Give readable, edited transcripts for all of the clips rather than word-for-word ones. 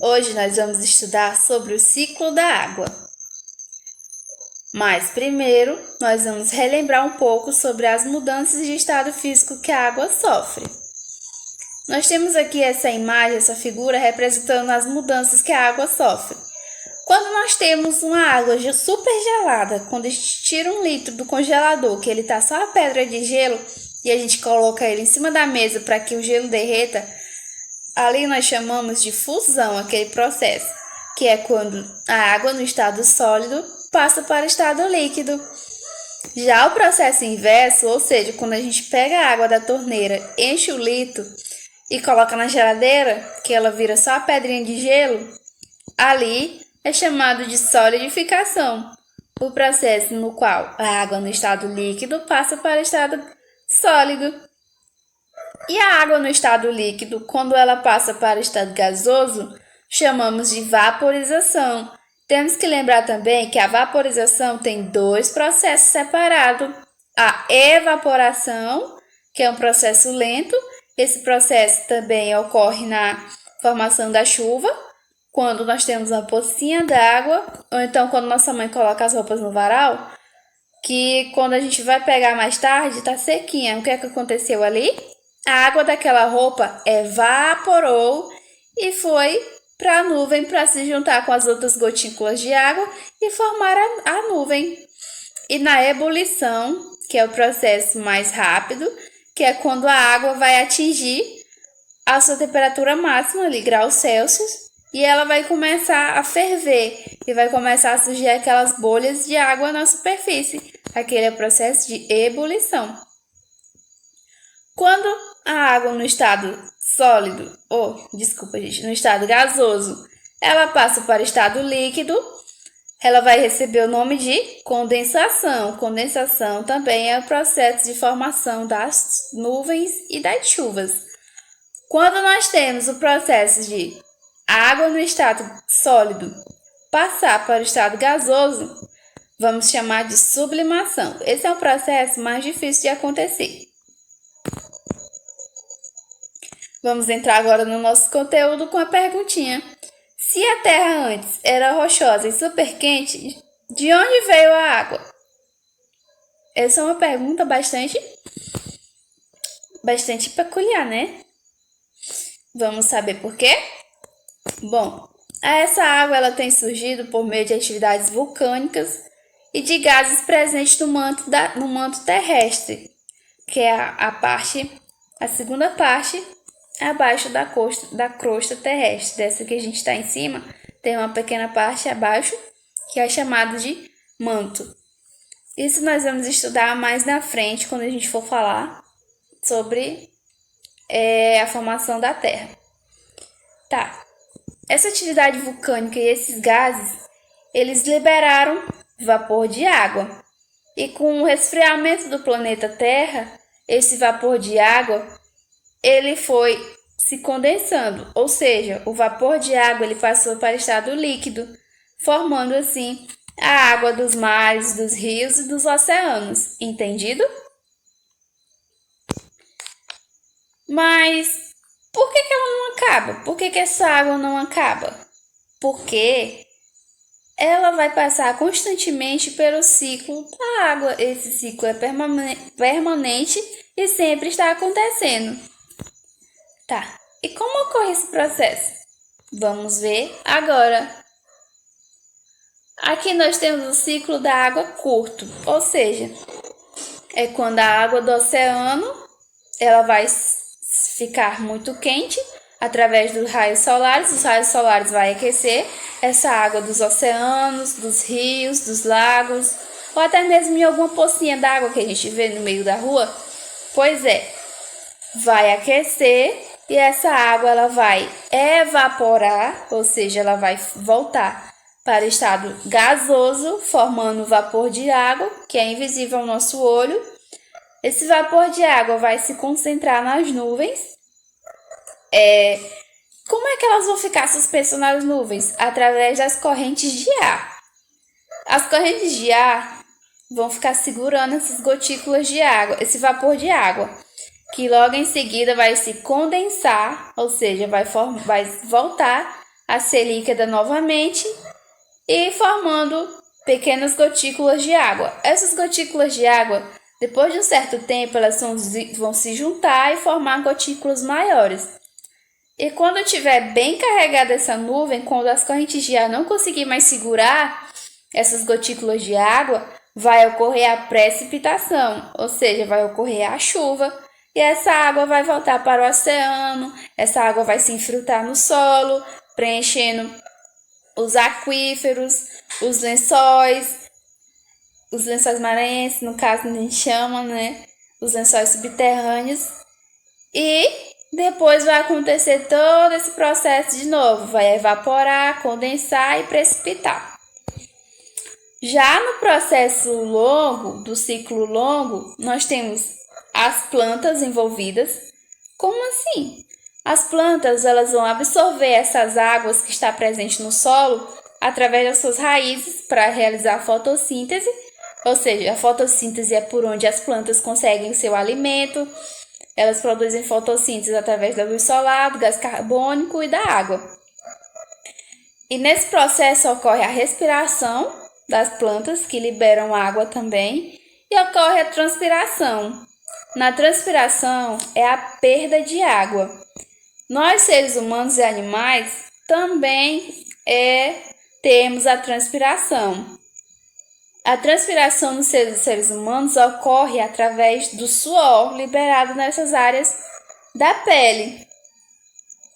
Hoje nós vamos estudar sobre o ciclo da água. Mas primeiro, nós vamos relembrar um pouco sobre as mudanças de estado físico que a água sofre. Nós temos aqui essa imagem, essa figura representando as mudanças que a água sofre. Quando nós temos uma água super gelada, quando a gente tira 1 litro do congelador, que ele está só a pedra de gelo, e a gente coloca ele em cima da mesa para que o gelo derreta, ali nós chamamos de fusão, aquele processo, que é quando a água no estado sólido passa para o estado líquido. Já o processo inverso, ou seja, quando a gente pega a água da torneira, enche o litro e coloca na geladeira, que ela vira só a pedrinha de gelo, ali é chamado de solidificação, o processo no qual a água no estado líquido passa para o estado sólido. E a água no estado líquido, quando ela passa para o estado gasoso, chamamos de vaporização. Temos que lembrar também que a vaporização tem 2 processos separados. A evaporação, que é um processo lento. Esse processo também ocorre na formação da chuva, quando nós temos uma pocinha d'água, ou então quando nossa mãe coloca as roupas no varal, que quando a gente vai pegar mais tarde, está sequinha. O que é que aconteceu ali? A água daquela roupa evaporou e foi para a nuvem para se juntar com as outras gotículas de água e formar a nuvem. E na ebulição, que é o processo mais rápido, que é quando a água vai atingir a sua temperatura máxima, ali, graus Celsius, e ela vai começar a ferver e vai começar a surgir aquelas bolhas de água na superfície. Aquele é o processo de ebulição. Quando a água no estado sólido, no estado gasoso, ela passa para o estado líquido, ela vai receber o nome de condensação. Condensação também é o processo de formação das nuvens e das chuvas. Quando nós temos o processo de água no estado sólido passar para o estado gasoso, vamos chamar de sublimação. Esse é um processo mais difícil de acontecer. Vamos entrar agora no nosso conteúdo com a perguntinha. Se a Terra antes era rochosa e super quente, de onde veio a água? Essa é uma pergunta bastante peculiar, né? Vamos saber por quê? Bom, essa água ela tem surgido por meio de atividades vulcânicas e de gases presentes no manto terrestre, que é a segunda parte abaixo da crosta terrestre. Dessa que a gente está em cima, tem uma pequena parte abaixo, que é chamada de manto. Isso nós vamos estudar mais na frente, quando a gente for falar sobre a formação da Terra. Tá. Essa atividade vulcânica e esses gases, eles liberaram vapor de água. E com o resfriamento do planeta Terra, esse vapor de água ele foi se condensando, ou seja, o vapor de água ele passou para o estado líquido, formando assim a água dos mares, dos rios e dos oceanos. Entendido? Mas por que ela não acaba? Por que essa água não acaba? Porque ela vai passar constantemente pelo ciclo da água. Esse ciclo é permanente e sempre está acontecendo. Tá, e como ocorre esse processo? Vamos ver agora. Aqui nós temos o ciclo da água curto, ou seja, é quando a água do oceano ela vai ficar muito quente através dos raios solares. Os raios solares vão aquecer essa água dos oceanos, dos rios, dos lagos, ou até mesmo em alguma pocinha d'água que a gente vê no meio da rua. Pois é, vai aquecer e essa água ela vai evaporar, ou seja, ela vai voltar para o estado gasoso, formando vapor de água, que é invisível ao nosso olho. Esse vapor de água vai se concentrar nas nuvens. Como é que elas vão ficar suspensas nas nuvens? Através das correntes de ar. As correntes de ar vão ficar segurando essas gotículas de água, esse vapor de água, que logo em seguida vai se condensar, ou seja, vai voltar a ser líquida novamente e formando pequenas gotículas de água. Essas gotículas de água, depois de um certo tempo, elas vão se juntar e formar gotículas maiores. E quando estiver bem carregada essa nuvem, quando as correntes de ar não conseguirem mais segurar essas gotículas de água, vai ocorrer a precipitação, ou seja, vai ocorrer a chuva, e essa água vai voltar para o oceano, essa água vai se infiltrar no solo, preenchendo os aquíferos, os lençóis maranhenses, no caso a gente chama, né? Os lençóis subterrâneos. E depois vai acontecer todo esse processo de novo, vai evaporar, condensar e precipitar. Já no processo longo, do ciclo longo, nós temos as plantas envolvidas. Como assim? As plantas elas vão absorver essas águas que está presente no solo através das suas raízes para realizar a fotossíntese, ou seja, a fotossíntese é por onde as plantas conseguem seu alimento. Elas produzem fotossíntese através da luz solar, do gás carbônico e da água. E nesse processo ocorre a respiração das plantas, que liberam água também, e ocorre a transpiração. Na transpiração é a perda de água. Nós, seres humanos e animais, também temos a transpiração. A transpiração nos seres humanos ocorre através do suor liberado nessas áreas da pele,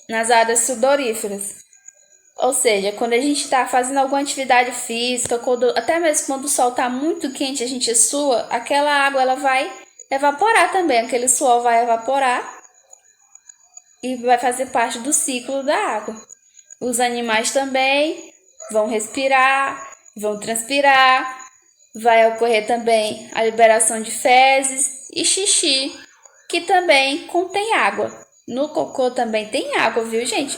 nas áreas sudoríferas. Ou seja, quando a gente está fazendo alguma atividade física, até mesmo quando o sol está muito quente, a gente sua, aquela água ela vai evaporar também, aquele suor vai evaporar e vai fazer parte do ciclo da água. Os animais também vão respirar, vão transpirar, vai ocorrer também a liberação de fezes e xixi, que também contém água. No cocô também tem água, viu, gente?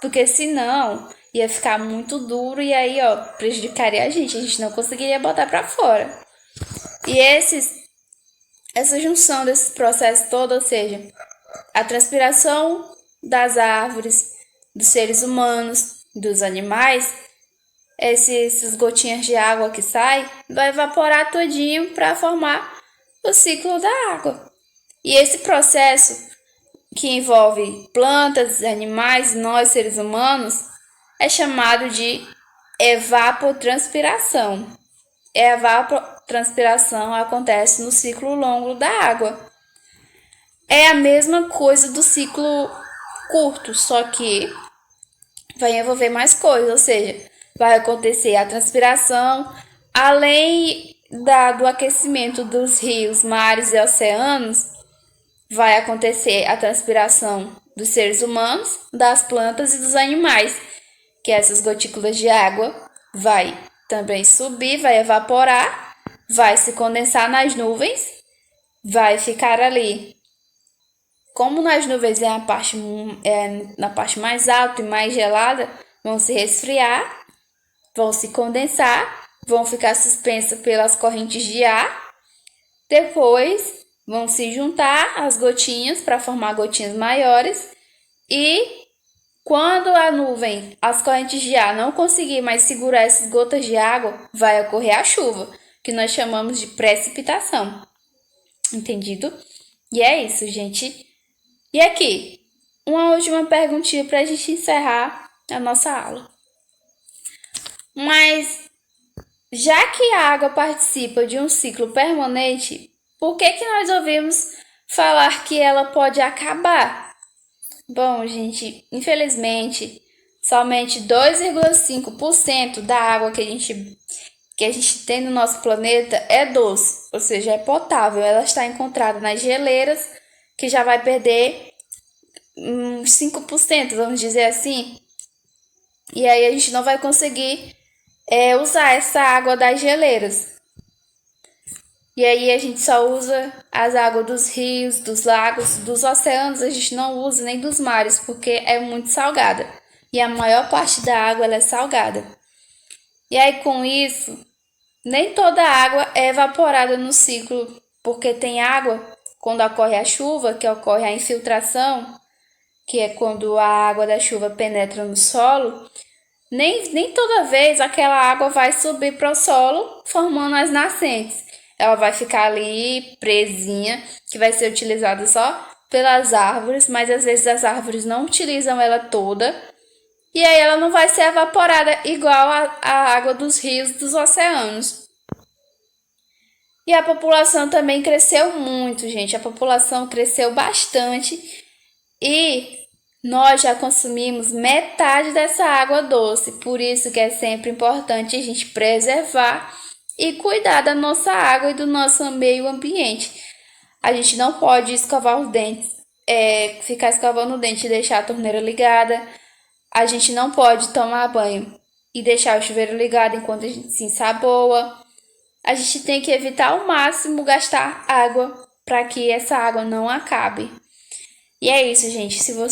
Porque senão ia ficar muito duro e aí, prejudicaria a gente não conseguiria botar para fora. E essa junção desses processos todos, ou seja, a transpiração das árvores, dos seres humanos, dos animais, essas gotinhas de água que saem, vai evaporar todinho para formar o ciclo da água. E esse processo que envolve plantas, animais, nós seres humanos, é chamado de evapotranspiração. A evapotranspiração acontece no ciclo longo da água. É a mesma coisa do ciclo curto, só que vai envolver mais coisas, ou seja, vai acontecer a transpiração, além do aquecimento dos rios, mares e oceanos, vai acontecer a transpiração dos seres humanos, das plantas e dos animais, que essas gotículas de água vai também subir, vai evaporar, vai se condensar nas nuvens, vai ficar ali. Como nas nuvens na parte mais alta e mais gelada, vão se resfriar, vão se condensar, vão ficar suspensas pelas correntes de ar, depois vão se juntar as gotinhas para formar gotinhas maiores e quando a nuvem, as correntes de ar não conseguir mais segurar essas gotas de água, vai ocorrer a chuva, que nós chamamos de precipitação. Entendido? E é isso, gente. E aqui, uma última perguntinha para a gente encerrar a nossa aula. Mas, já que a água participa de um ciclo permanente, por que nós ouvimos falar que ela pode acabar? Bom, gente, infelizmente, somente 2,5% da água que a gente tem no nosso planeta é doce, ou seja, é potável. Ela está encontrada nas geleiras, que já vai perder 5%, vamos dizer assim. E aí a gente não vai conseguir usar essa água das geleiras. E aí a gente só usa as águas dos rios, dos lagos, dos oceanos, a gente não usa nem dos mares, porque é muito salgada. E a maior parte da água ela é salgada. E aí com isso, nem toda a água é evaporada no ciclo, porque tem água, quando ocorre a chuva, que ocorre a infiltração, que é quando a água da chuva penetra no solo, nem toda vez aquela água vai subir para o solo formando as nascentes. Ela vai ficar ali presinha, que vai ser utilizada só pelas árvores, mas às vezes as árvores não utilizam ela toda. E aí ela não vai ser evaporada igual a água dos rios, dos oceanos. E a população também cresceu muito, gente. A população cresceu bastante e nós já consumimos metade dessa água doce. Por isso que é sempre importante a gente preservar e cuidar da nossa água e do nosso meio ambiente. A gente não pode escovar os dentes, ficar escovando o dente e deixar a torneira ligada. A gente não pode tomar banho e deixar o chuveiro ligado enquanto a gente se ensaboa. A gente tem que evitar ao máximo gastar água para que essa água não acabe. E é isso, gente. Se você